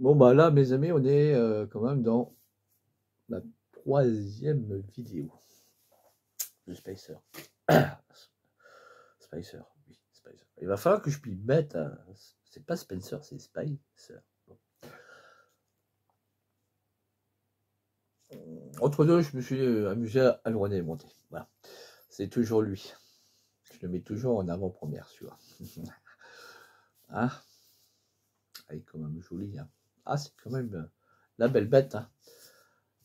Bon, bah là, mes amis, on est quand même dans la troisième vidéo de Spicer. Spicer, oui, Spicer. Il va falloir que je puisse mettre. C'est pas Spencer, c'est Spicer. Bon. Entre deux, je me suis amusé à le remonter. Voilà. C'est toujours lui. Je le mets toujours en avant-première, celui-là. Hein, il est quand même joli. Hein. Ah, c'est quand même la belle bête. Hein.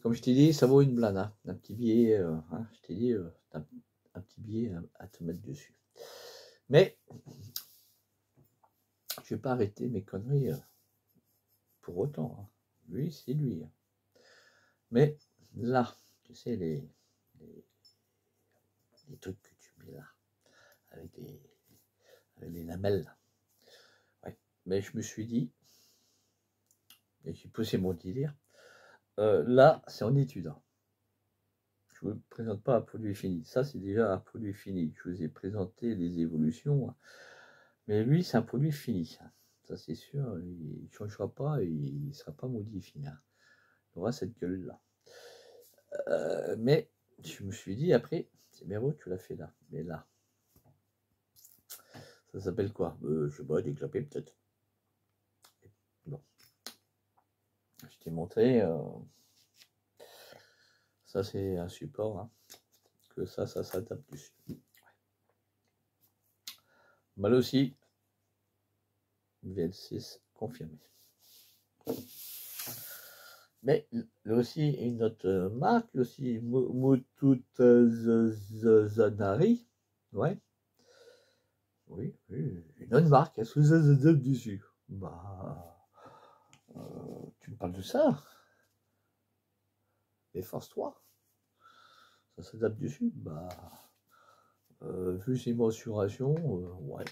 Comme je t'ai dit, ça vaut une blinde. Hein. Un petit billet, hein, je t'ai dit, un petit billet à te mettre dessus. Mais je vais pas arrêter mes conneries pour autant. Hein. Lui, c'est lui. Hein. Mais là, tu sais, les trucs que tu mets là, avec les lamelles. Ouais. Mais je me suis dit, et j'ai posé mon délire, là, c'est en étude. Hein. Je ne vous présente pas un produit fini. Ça, c'est déjà un produit fini. Je vous ai présenté les évolutions. Hein. Mais lui, c'est un produit fini. Ça, c'est sûr. Il ne changera pas et il ne sera pas modifié. Hein. Il aura cette gueule-là. Mais je me suis dit, après, c'est bien beau, tu l'as fait là. Mais là, ça s'appelle quoi? Je sais pas, des clapets peut-être. Bon. Je t'ai montré. Ça, c'est un support. Hein, que ça s'adapte dessus. Ouais. Mal aussi. VL6 confirmé. Mais là aussi, une autre marque, aussi Mutut Zanari. Ouais. Oui, une autre marque, sous dessus. Bah, tu me parles de ça? Mais force-toi. Ça s'adapte dessus. Bah, vu ses mensurations, ouais,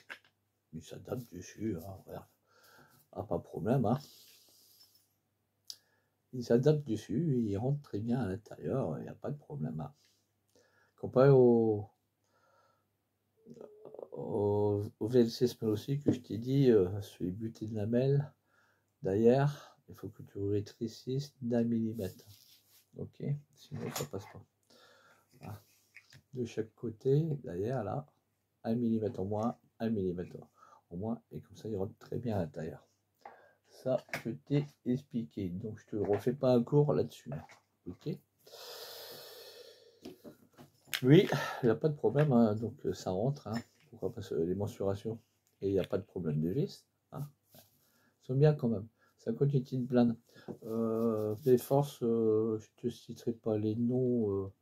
il s'adapte dessus. Hein, ouais. Ah, pas de problème. Hein. Il s'adapte dessus, il rentre très bien à l'intérieur, il n'y a pas de problème. Hein. Comparé au VLC Smell aussi, que je t'ai dit, sur les butées de lamelles, derrière, il faut que tu rétrécisses d'1 millimètre. Ok, sinon ça passe pas. Voilà. De chaque côté, derrière, là, 1 millimètre en moins, 1 millimètre en moins, et comme ça, il rentre très bien à l'intérieur. Ça, je t'ai expliqué, donc je te refais pas un cours là-dessus. Ok. Oui, il n'y a pas de problème, hein, donc ça rentre. Hein. Pourquoi pas les mensurations? Et il n'y a pas de problème de vis. Hein. Ils sont bien quand même. Ça coûte une petite blinde. Les forces, je ne te citerai pas les noms.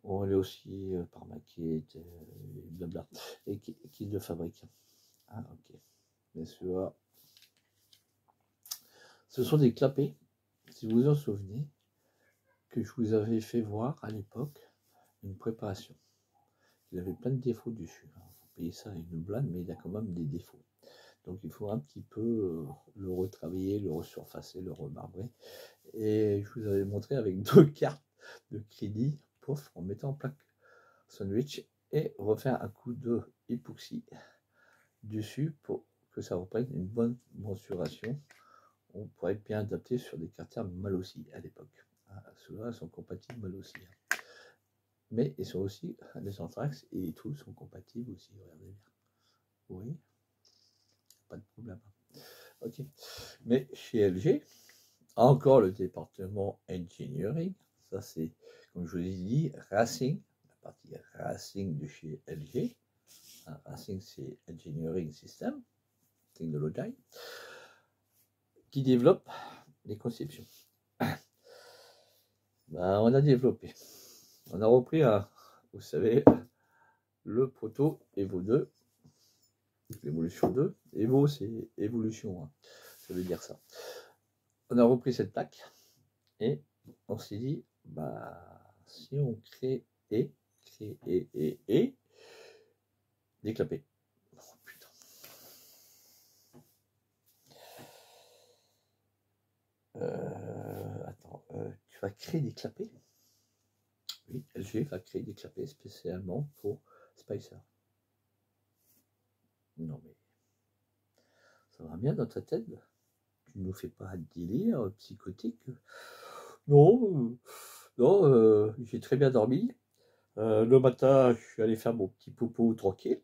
On est aussi par maquette, blabla. Et qui le fabrique. Ah, ok. Mais ce sont des clapets, si vous vous en souvenez, que je vous avais fait voir à l'époque, une préparation. Il avait plein de défauts dessus. Vous payez ça à une blinde, mais il a quand même des défauts. Donc il faut un petit peu le retravailler, le resurfacer, le remarbrer. Et je vous avais montré avec 2 cartes de crédit, pouf, en mettant en plaque sandwich et refaire un coup de époxy dessus pour que ça reprenne une bonne mensuration. On pourrait être bien adapté sur des carters mal aussi à l'époque. Ceux-là sont compatibles mal aussi. Mais ils sont aussi, les Anthrax et les Tools sont compatibles aussi, regardez bien. Oui, pas de problème. Ok. Mais chez LG, encore le département Engineering, ça c'est, comme je vous ai dit, Racing, la partie Racing de chez LG. Racing, c'est Engineering System, Technology, qui développe les conceptions. Ben, on a développé. On a repris, vous savez, le proto Evo 2, l'évolution 2. Evo, c'est évolution, hein. Ça veut dire ça. On a repris cette plaque et on s'est dit, bah, si on crée des clapets. Oh, putain. Attends, tu vas créer des clapets? Oui, LG va créer des clapets spécialement pour Spicer. Non mais, ça va bien dans ta tête? tu ne nous fais pas un délire psychotique. Non, non, j'ai très bien dormi. Le matin, je suis allé faire mon petit popo tranquille.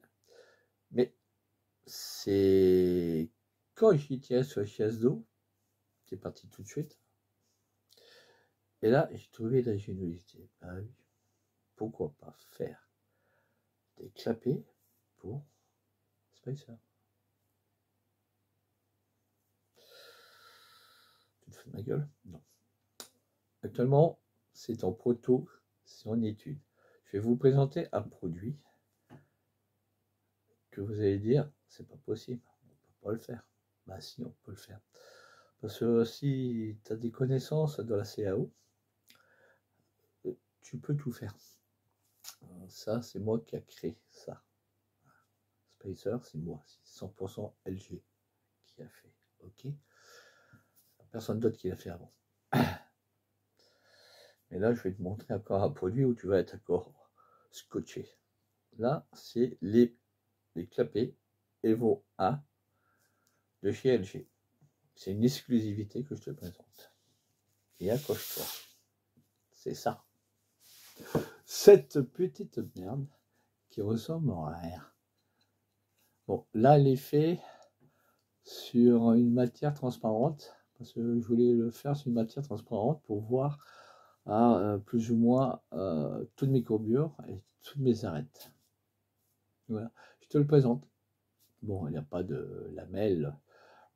Mais c'est quand j'y tiens sur la chaise d'eau, c'est parti tout de suite. Et là, j'ai trouvé la générosité. Ah oui, pourquoi pas faire des clapets pour Spicer. Tu te fous de ma gueule? Non. Actuellement, c'est en proto, c'est en étude. Je vais vous présenter un produit que vous allez dire, c'est pas possible, on ne peut pas le faire. Bah si, on peut le faire. Parce que si tu as des connaissances de la CAO, tu peux tout faire. Ça, c'est moi qui a créé ça. Spicer, c'est moi, c'est 100% LG qui a fait. Ok, personne d'autre qui l'a fait avant. Mais là, je vais te montrer encore un produit où tu vas être encore scotché. Là, c'est les clapets Evo A de chez LG. C'est une exclusivité que je te présente. Et accroche-toi. C'est ça. Cette petite merde qui ressemble à rien. Bon, là, elle est faite sur une matière transparente. Parce que je voulais le faire sur une matière transparente pour voir plus ou moins toutes mes courbures et toutes mes arêtes. Voilà, je te le présente. Bon, il n'y a pas de lamelle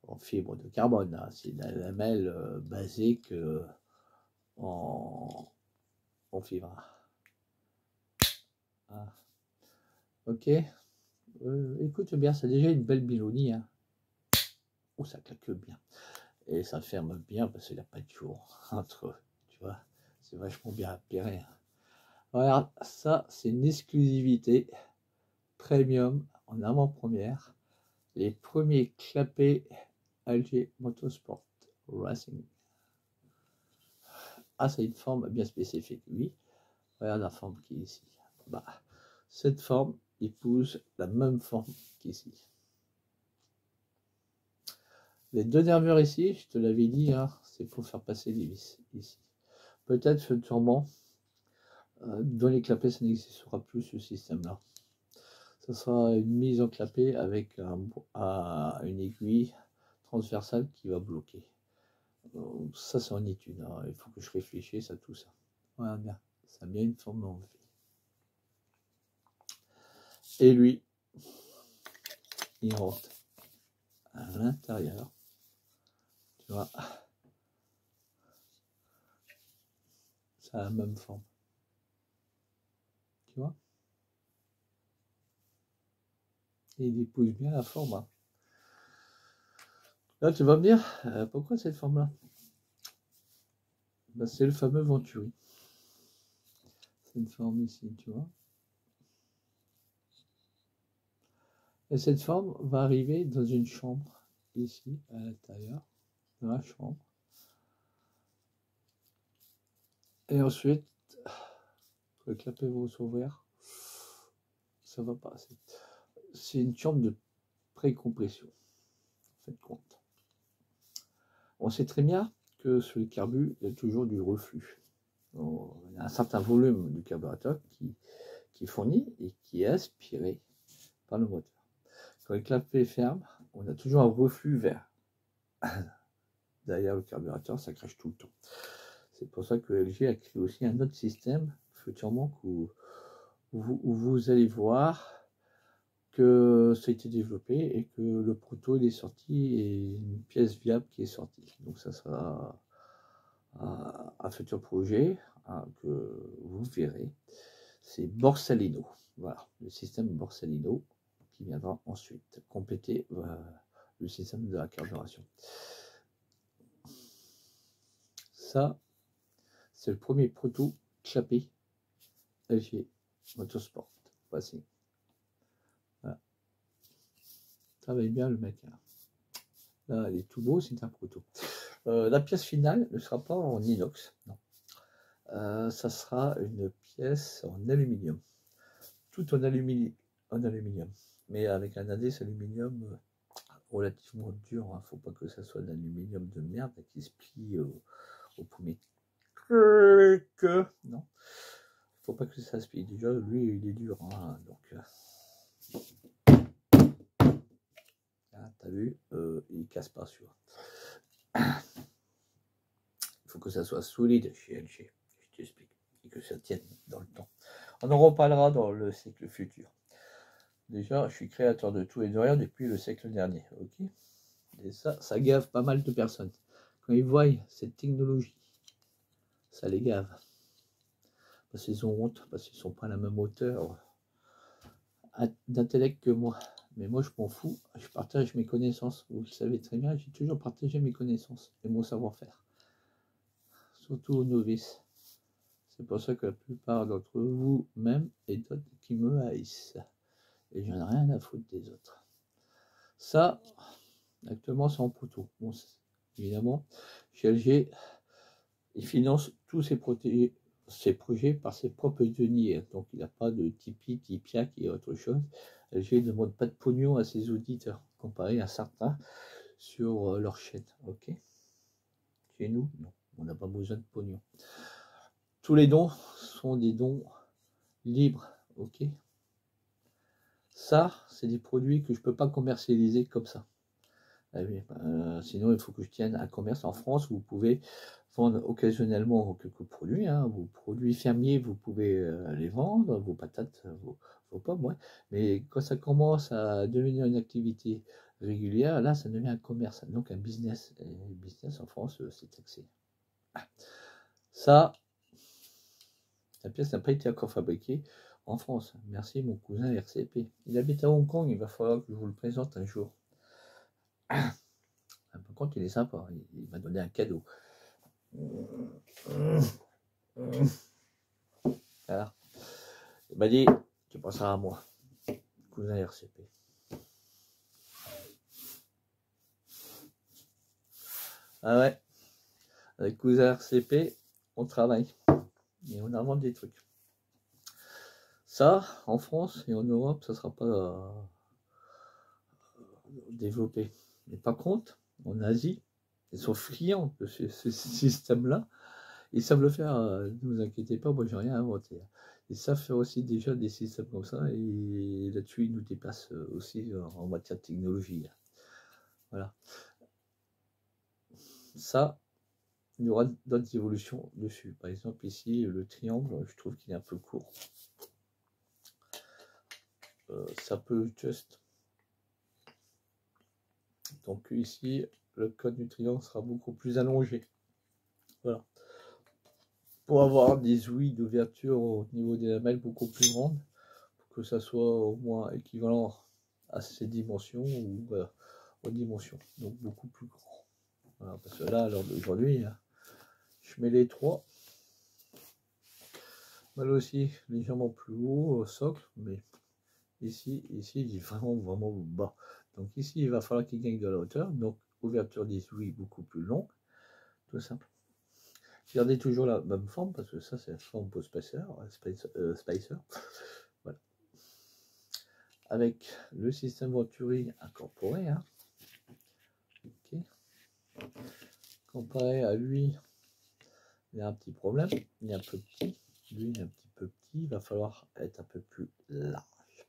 en fibre de carbone, hein. C'est la lamelle basique en fibre. Ah. Ok, écoute bien, c'est déjà une belle bilonie. Hein. Oh, ça claque bien. Et ça ferme bien parce qu'il n'y a pas de jour entre eux. Tu vois, c'est vachement bien appairé. Hein. Regarde, ça, c'est une exclusivité premium en avant-première. Les premiers clapets LG Motorsport Racing. Ah, c'est une forme bien spécifique, oui. Regarde la forme qui est ici. Bah, cette forme épouse la même forme qu'ici. Les deux nervures ici, je te l'avais dit, hein, c'est pour faire passer les vis ici. Peut-être futurement, dans les clapets, ça n'existera plus ce système-là. Ce sera une mise en clapet avec une aiguille transversale qui va bloquer. Ça, c'est en étude. Hein. Il faut que je réfléchisse à tout ça. Voilà bien. Ça a bien une forme en V. Et lui, il rentre à l'intérieur. Tu vois, ça a la même forme. Tu vois, et il épouse bien la forme. Hein. Là, tu vas me dire, pourquoi cette forme-là? Ben, c'est le fameux Venturi. C'est une forme ici, tu vois. Et cette forme va arriver dans une chambre, ici, à l'intérieur, dans la chambre. Et ensuite, le clapet va s'ouvrir. Ça va passer. C'est une chambre de pré-compression. Faites compte. On sait très bien que sur les carbus, il y a toujours du reflux. Il y a un certain volume du carburateur qui est fourni et qui est aspiré par le moteur. Quand le clapet est ferme, on a toujours un reflux vers derrière le carburateur, ça crache tout le temps. C'est pour ça que LG a créé aussi un autre système futurement où vous allez voir que ça a été développé et que le proto il est sorti et une pièce viable qui est sortie. Donc ça sera un futur projet que vous verrez. C'est Borsalino. Voilà, le système Borsalino qui viendra ensuite compléter le système de la carburation. Ça, c'est le premier proto clapé LG Motorsport. Voici. Voilà. Travaille bien le mec. Hein. Là, il est tout beau, c'est un proto. La pièce finale ne sera pas en inox, non. Ça sera une pièce en aluminium. Tout en aluminium. Mais avec un indice aluminium relativement dur, hein. Faut pas que ça soit de l'aluminium de merde qui se plie au premier que non, faut pas que ça se plie. Déjà lui il est dur, hein, donc hein, t'as vu, il casse pas celui-là. Il faut que ça soit solide chez LG, je t'explique, et que ça tienne dans le temps. On en reparlera dans le siècle futur. Déjà, je suis créateur de tout et de rien depuis le siècle dernier, ok? Et ça gave pas mal de personnes. Quand ils voient cette technologie, ça les gave. Parce qu'ils ont honte, parce qu'ils sont pas à la même hauteur d'intellect que moi. Mais moi, je m'en fous, je partage mes connaissances. Vous le savez très bien, j'ai toujours partagé mes connaissances et mon savoir-faire. Surtout aux novices. C'est pour ça que la plupart d'entre vous, même, et d'autres qui me haïssent. Et j'en ai rien à foutre des autres. Ça, actuellement, c'est en poteau. Bon, évidemment, chez LG, il finance tous ses projets par ses propres deniers. Donc, il n'a pas de Tipeee, Tipeac et autre chose. LG ne demande pas de pognon à ses auditeurs, comparé à certains sur leur chaîne. Ok. Chez nous, non, on n'a pas besoin de pognon. Tous les dons sont des dons libres. Ok. Ça, c'est des produits que je ne peux pas commercialiser comme ça. Sinon, il faut que je tienne un commerce en France où vous pouvez vendre occasionnellement quelques produits. Hein. Vos produits fermiers, vous pouvez les vendre, vos patates, vos pommes. Ouais. Mais quand ça commence à devenir une activité régulière, là, ça devient un commerce, donc un business. Et le business en France, c'est taxé. Ça, la pièce n'a pas été encore fabriquée en France. Merci mon cousin RCP. Il habite à Hong Kong, il va falloir que je vous le présente un jour. Par contre, il est sympa, il m'a donné un cadeau. Voilà. Il m'a dit, tu penseras à moi, cousin RCP. Ah ouais, avec cousin RCP, on travaille et on invente des trucs. Ça, en France et en Europe, ça ne sera pas développé. Mais par contre, en Asie, ils sont friands de ce système-là. Ils savent le faire, ne vous inquiétez pas, moi j'ai rien inventé. Ils savent faire aussi déjà des systèmes comme ça, et là-dessus ils nous dépassent aussi en matière de technologie. Voilà. Ça, il y aura d'autres évolutions dessus. Par exemple ici, le triangle, je trouve qu'il est un peu court. Ça peut just. Donc ici, le code du triangle sera beaucoup plus allongé. Voilà. Pour avoir des ouïes d'ouverture au niveau des lamelles beaucoup plus grandes, pour que ça soit au moins équivalent à ces dimensions ou aux dimensions, donc beaucoup plus grand. Voilà, parce que là, à l'heure d'aujourd'hui, je mets les trois. Là aussi, légèrement plus haut au socle, mais ici, il est vraiment bas. Donc ici, il va falloir qu'il gagne de la hauteur, donc ouverture des ouïes beaucoup plus longue, tout simple. Gardez toujours la même forme, parce que ça, c'est la forme pour Spicer. Voilà. Avec le système Venturi incorporé. Hein. Okay. Comparé à lui, il y a un petit problème. Il est un peu petit. Lui, il est un petit peu petit. Il va falloir être un peu plus large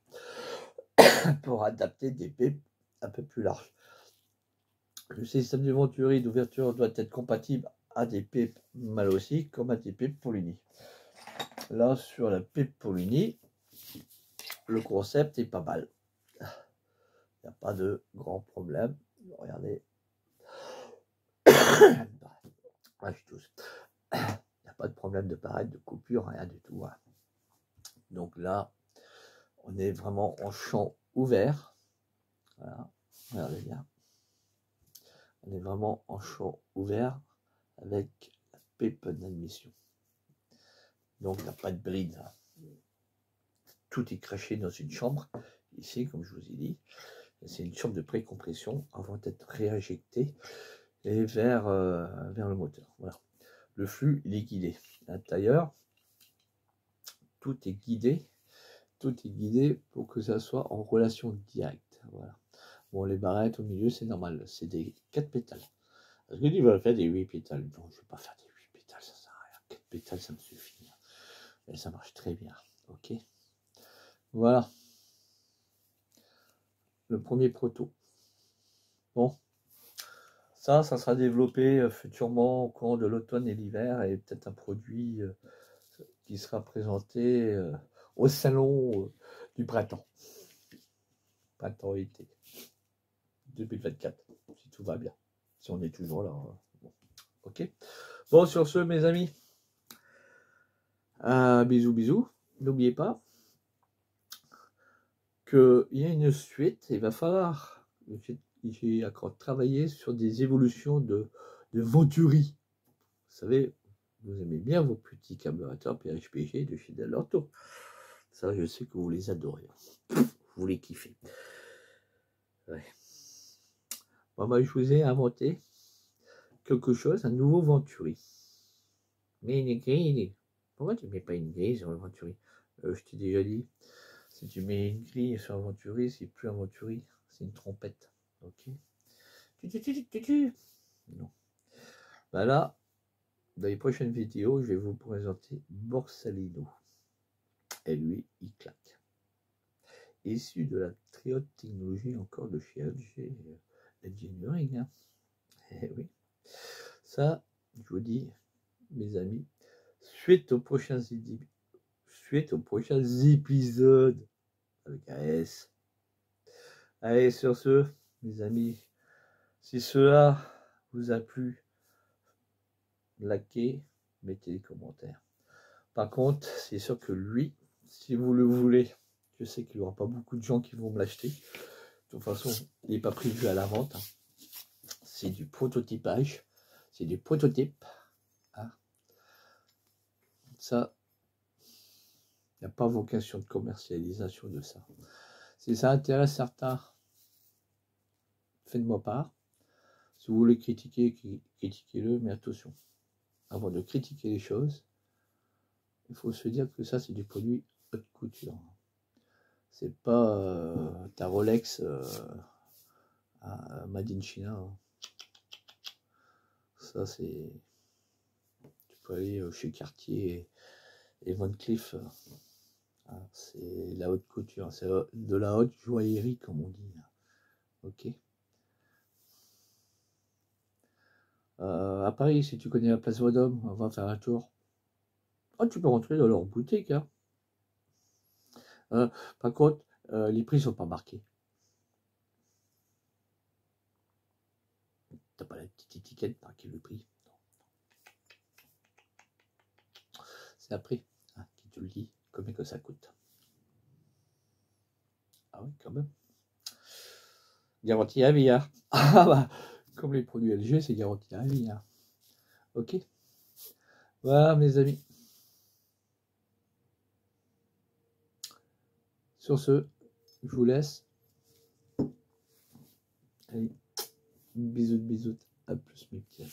pour adapter des pipes un peu plus larges. Le système de Venturi d'ouverture doit être compatible à des pipes mal aussi, comme à des pipes pour l'uni. Là, sur la pipe pour l'uni, le concept est pas mal. Il n'y a pas de grand problème. Regardez. Ah, je tousse. Il n'y a pas de problème de paraître, de coupure, rien du tout. Hein. Donc là, on est vraiment en champ ouvert. Voilà. Regardez bien. On est vraiment en champ ouvert avec la pipe d'admission. Donc il n'y a pas de bride. Tout est craché dans une chambre. Ici, comme je vous ai dit, c'est une chambre de précompression avant d'être réinjecté et vers le moteur. Voilà. Le flux, il est guidé. À l'intérieur, tout est guidé pour que ça soit en relation directe. Voilà. Bon, les barrettes au milieu, c'est normal, c'est des 4 pétales. Parce que tu vas faire des 8 pétales. Non, je ne vais pas faire des 8 pétales, ça sert à rien. 4 pétales, ça me suffit. Et ça marche très bien. Ok. Voilà. Le premier proto. Bon. Ça sera développé futurement au cours de l'automne et l'hiver, et peut-être un produit qui sera présenté au salon du printemps. Printemps-été 2024, si tout va bien. Si on est toujours là. Bon. Ok. Bon, sur ce, mes amis, bisous, bisous. N'oubliez pas qu'il y a une suite, il va falloir, j'ai encore travaillé sur des évolutions de Venturi. Vous savez, vous aimez bien vos petits carburateurs PHPG de chez Dell'Orto. Ça, je sais que vous les adorez. Vous les kiffez. Ouais. Bon, bah, je vous ai inventé quelque chose, un nouveau Venturi. Mais une grille. Pourquoi tu ne mets pas une grille sur le Venturi? Je t'ai déjà dit. Si tu mets une grille sur un Venturi, c'est plus un Venturi, c'est une trompette. Ok. Non. Bah là, dans les prochaines vidéos, je vais vous présenter Borsalino. Et lui, il claque. Issu de la triote technologie encore de chez LG Engineering. Hein. Eh oui. Ça, je vous dis, mes amis, suite aux prochains épisodes avec AS. Allez, sur ce, mes amis, si cela vous a plu, likez, mettez des commentaires. Par contre, c'est sûr que lui, si vous le voulez, je sais qu'il n'y aura pas beaucoup de gens qui vont me l'acheter. De toute façon, il n'est pas prévu à la vente. Hein. C'est du prototypage, c'est du prototype. Hein. Ça, il n'y a pas vocation de commercialisation de ça. Si ça intéresse certains, faites-moi part. Si vous voulez critiquer, critiquez-le, mais attention, avant de critiquer les choses, il faut se dire que ça, c'est du produit haute couture. C'est pas ta Rolex Made in China. Hein. Ça, c'est... Tu peux aller chez Cartier et Van Cleef. C'est la haute couture. C'est de la haute joaillerie, comme on dit. Ok. À Paris, si tu connais la place Vendôme, on va faire un tour. Oh, tu peux rentrer dans leur boutique. Hein. Par contre, les prix sont pas marqués. T'as pas la petite étiquette marquée le prix. C'est après qui te le dit combien que ça coûte. Ah oui, quand même. Garantie à vie. Hein. Ah bah, comme les produits LG, c'est garantie à vie. Hein. Ok. Voilà, mes amis. Sur ce, je vous laisse. Allez, bisous, bisous. À plus, mes petits.